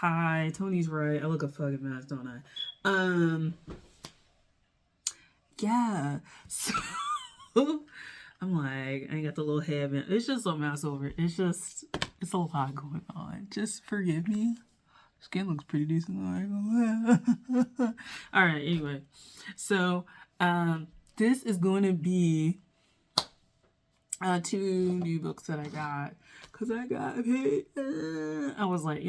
Hi, Tony's right. I look a fucking mess, don't I? Yeah. So I'm like, I ain't got the little headband. It's just a mess over it. It's a lot going on. Just forgive me. Skin looks pretty decent. All right. Anyway, so this is going to be two new books that I got because I got paid. I was like,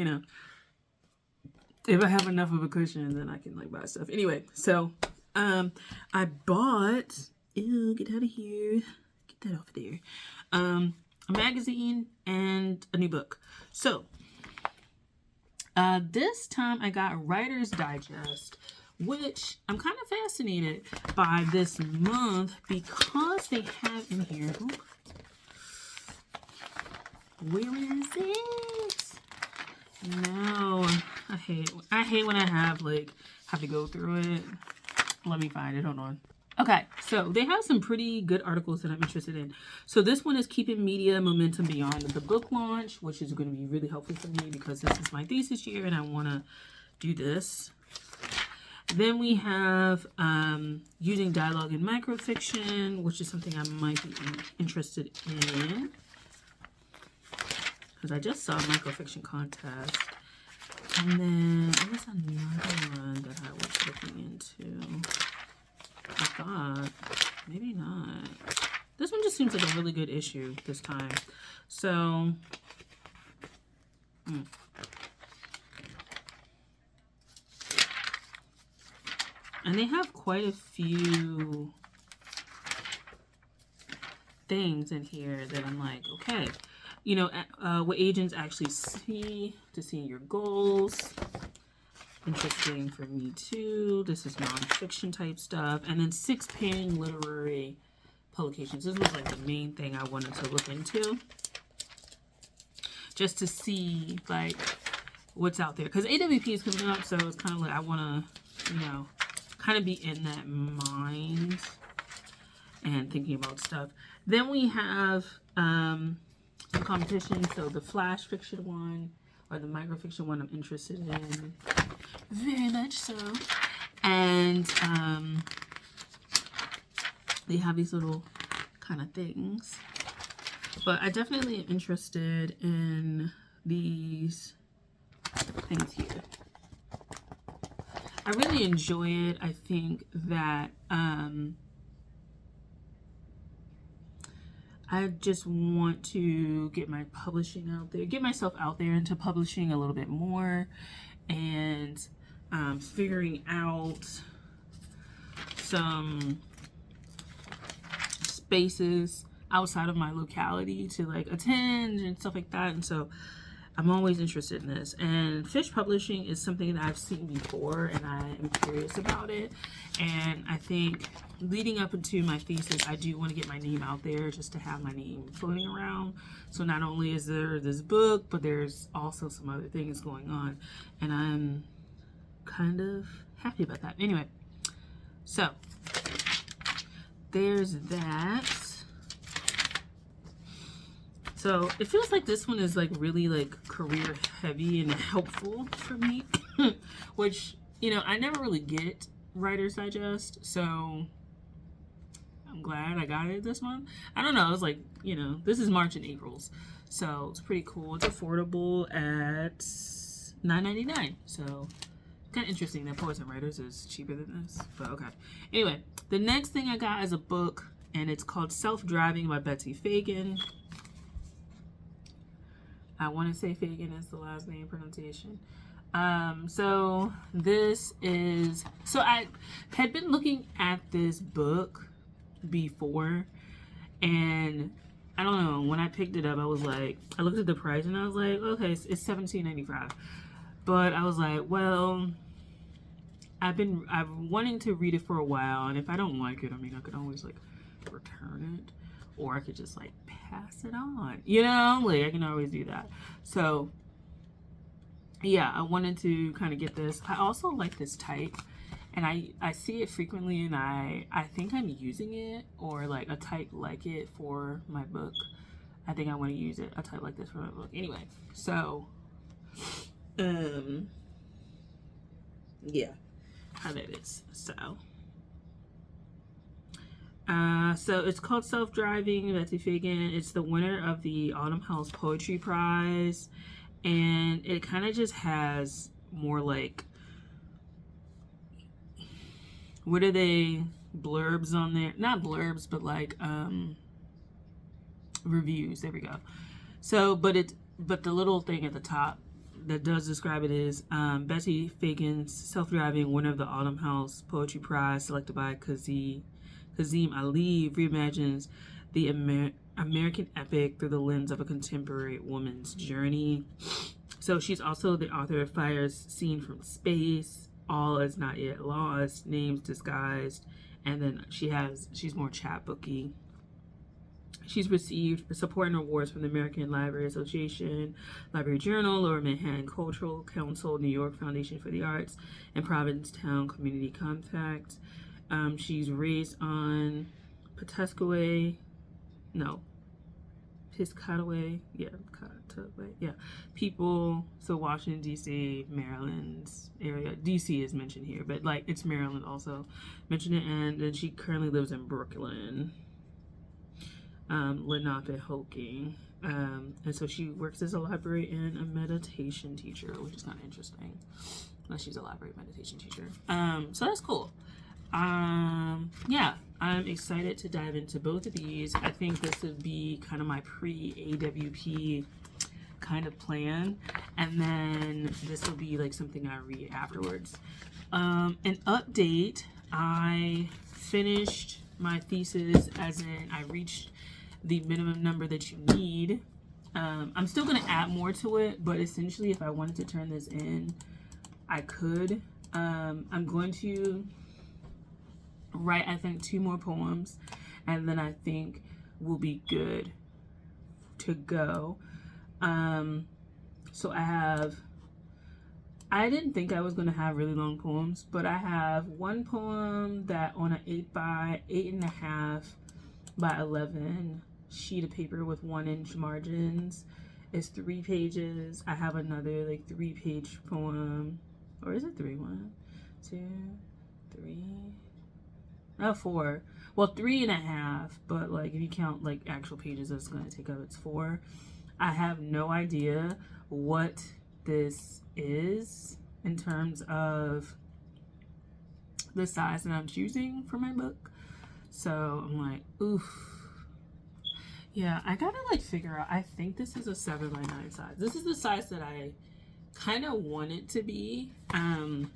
if I have enough of a cushion, then I can like buy stuff. Anyway, so I bought. Ew, get out of here. Get that off there. A magazine and a new book. So this time I got Writer's Digest, which I'm kind of fascinated by this month because they have in here. Where is it? No, I hate when I have to go through it. Let me find it. Hold on. Okay, so they have some pretty good articles that I'm interested in. So this one is Keeping Media Momentum Beyond the book launch, which is going to be really helpful for me because this is my thesis year and I want to do this. Then we have Using Dialogue in Microfiction, which is something I might be interested in because I just saw a microfiction contest. And then there was another one that I was looking into. I thought, maybe not. This one just seems like a really good issue this time. So, and they have quite a few things in here that I'm like, okay, what agents actually see to see your goals. Interesting for me too. This is nonfiction type stuff. And then 6 paying literary publications. This was like the main thing I wanted to look into. Just to see like what's out there. Because AWP is coming up, so it's kind of like I want to, kind of be in that mind and thinking about stuff. Then we have some competition. So the flash fiction one or the microfiction one I'm interested in. Very much so. And they have these little kind of things. But I definitely am interested in these things here. I really enjoy it. I think that I just want to get my publishing out there, get myself out there into publishing a little bit more, and figuring out some spaces outside of my locality to like attend and stuff like that. And so I'm always interested in this. And fish publishing is something that I've seen before and I am curious about it. And I think leading up into my thesis, I do want to get my name out there just to have my name floating around. So not only is there this book, but there's also some other things going on. And I'm kind of happy about that. Anyway, so there's that. So it feels like this one is like really like career heavy and helpful for me, which, I never really get Writer's Digest. So I'm glad I got it this month. I don't know. It's like, this is March and April's. So it's pretty cool. It's affordable at $9.99. So kind of interesting that Poets and Writers is cheaper than this. But okay. Anyway, the next thing I got is a book and it's called Self-Driving by Betsy Fagan. I want to say Fagan is the last name pronunciation. So I had been looking at this book before, and I don't know, when I picked it up, I was like, I looked at the price and I was like, okay, it's $17.95. But I was like, well, I've wanting to read it for a while, and if I don't like it, I could always like return it. Or I could just like pass it on, like I can always do that. So yeah, I wanted to kind of get this. I also like this type, and I see it frequently, and I think I'm using it or like a type like it for my book. I think I want to use a type like this for my book. Anyway, so Um, yeah, how that is. So it's called Self-Driving, Betsy Fagan. It's the winner of the Autumn House Poetry Prize. And it kind of just has more like, what are they, blurbs on there? Not blurbs, but like reviews. There we go. So, but the little thing at the top that does describe it is Betsy Fagan's Self-Driving, winner of the Autumn House Poetry Prize, selected by Kazim Ali, reimagines the American epic through the lens of a contemporary woman's journey. So she's also the author of Fires Seen from Space, All Is Not Yet Lost, Names Disguised, and then she's more chapbooky. She's received support and awards from the American Library Association, Library Journal, Lower Manhattan Cultural Council, New York Foundation for the Arts, and Provincetown Community Compact. She's raised on Piscataway, people. So Washington, D.C., Maryland's area. D.C. is mentioned here, but like it's Maryland also mentioned it. And then she currently lives in Brooklyn. Lenape-Hoking. And so she works as a library and a meditation teacher, which is kind of interesting. She's a library meditation teacher. So that's cool. Yeah, I'm excited to dive into both of these. I think this would be kind of my pre-AWP kind of plan, and then this will be like something I read afterwards. An update, I finished my thesis, as in I reached the minimum number that you need. I'm still going to add more to it, but essentially if I wanted to turn this in, I could. I'm going to write, I think, 2 more poems, and then I think we'll be good to go. So I didn't think I was going to have really long poems, but I have one poem that on an 8.5 by 11 sheet of paper with 1-inch margins is 3 pages. I have another like 3-page poem, or is it 3? 1, 2, 3. Oh, 4. Well, 3.5, but like if you count like actual pages that's going to take up, it's 4. I have no idea what this is in terms of the size that I'm choosing for my book. So I'm like, oof. Yeah, I gotta like figure out. I think this is a 7x9 size. This is the size that I kind of want it to be. And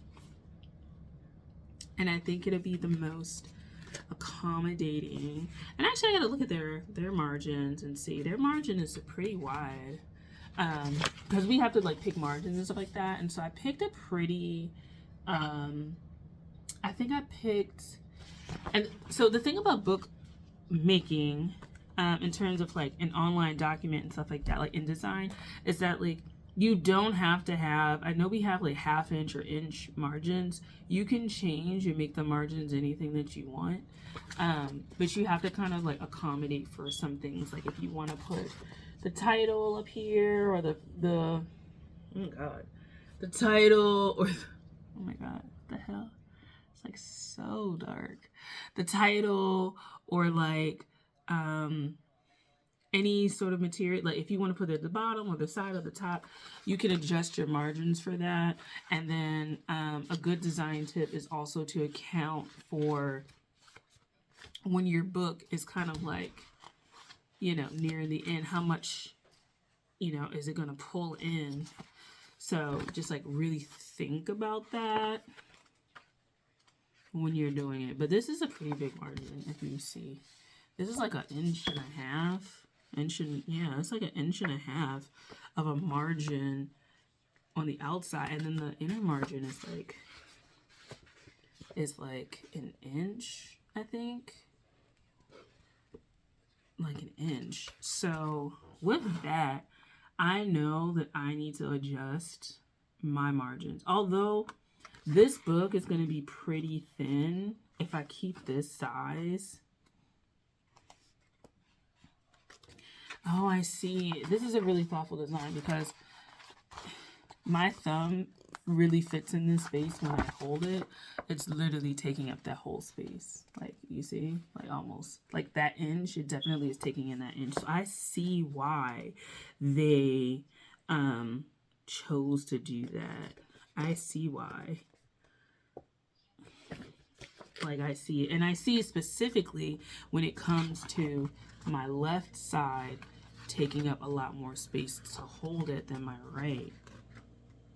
I think it'll be the most accommodating. And actually, I gotta look at their margins and see. Their margin is pretty wide. Because we have to like pick margins and stuff like that. And so I picked a pretty. I think I picked. And so the thing about book making, in terms of like an online document and stuff like that, like InDesign, is that like you don't have to have, I know we have like 1/2 inch or inch margins. You can change and make the margins anything that you want. But you have to kind of like accommodate for some things. Like if you want to put the title up here, or the oh my god, the title, or oh my god, what the hell? It's like so dark. The title, or like any sort of material, like if you want to put it at the bottom or the side or the top, you can adjust your margins for that. And then a good design tip is also to account for when your book is kind of like, near the end, how much, is it going to pull in? So just like really think about that when you're doing it. But this is a pretty big margin, if you see. This is like 1.5 inches. It's like 1.5 inches of a margin on the outside, and then the inner margin is like 1 inch, I think. Like 1 inch. So with that, I know that I need to adjust my margins. Although this book is going to be pretty thin if I keep this size. Oh, I see. This is a really thoughtful design because my thumb really fits in this space when I hold it. It's literally taking up that whole space. Like, you see? Like, almost. Like, that inch, it definitely is taking in that inch. So I see why they chose to do that. I see why. Like, I see it. And I see it specifically when it comes to my left side taking up a lot more space to hold it than my right.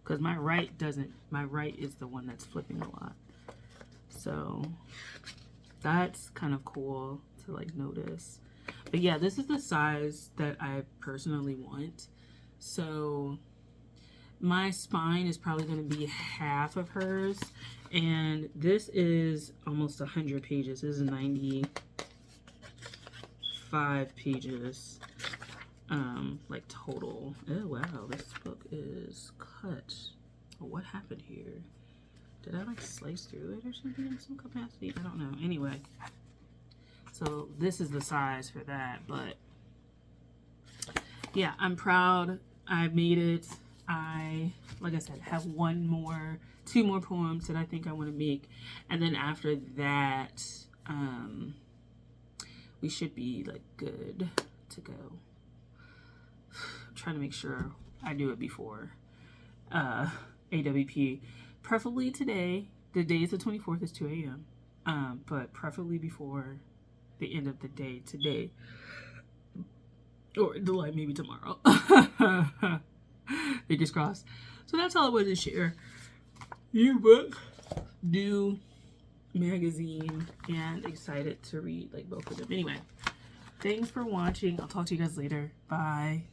Because my right doesn't, my right is the one that's flipping a lot. So that's kind of cool to like notice. But yeah, this is the size that I personally want. So my spine is probably going to be half of hers. And this is almost 100 pages. This is 95 pages. Like total. Oh wow, this book is cut. What happened here? Did I like slice through it or something in some capacity? I don't know. Anyway, so this is the size for that. But yeah, I'm proud. I made it. Like I said, have two more poems that I think I want to make, and then after that, we should be like good to go. I'm trying to make sure I do it before AWP, preferably today. The day is the 24th, is 2 a.m. But preferably before the end of the day today, or like maybe tomorrow. Fingers crossed. So that's all I wanted to share. New book, new magazine, and excited to read like both of them. Anyway, thanks for watching. I'll talk to you guys later. Bye.